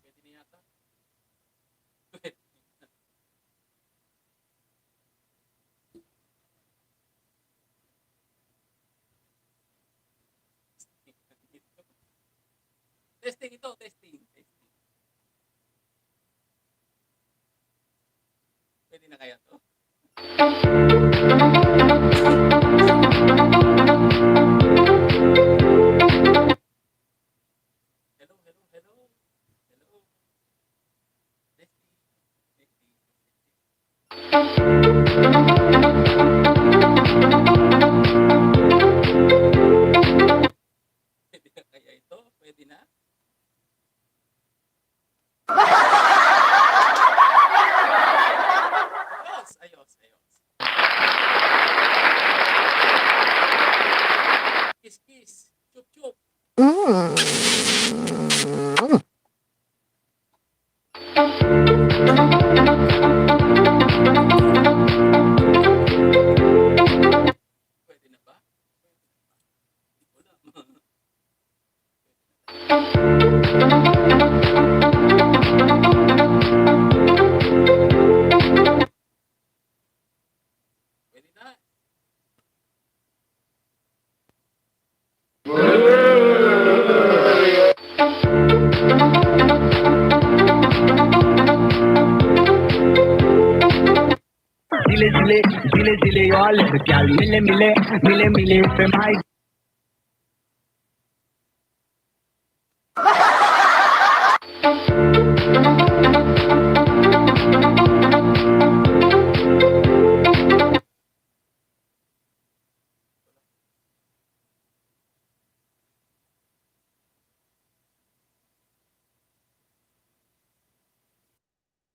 Pwede na yata. Pwede. Testing ito, testing. Testing. Pwede na kaya to? Hello, hello, hello. Hello. Testing. Testing. Pwede na kaya ito? Pwede na? Ayos, ayos, ayos. Kiss, kiss. Chup, chup. Pwede na ba? Hindi ko alam. Pwede na. Zile zile, zile zile, yo all the gal. Mile mile, mile mile, fe my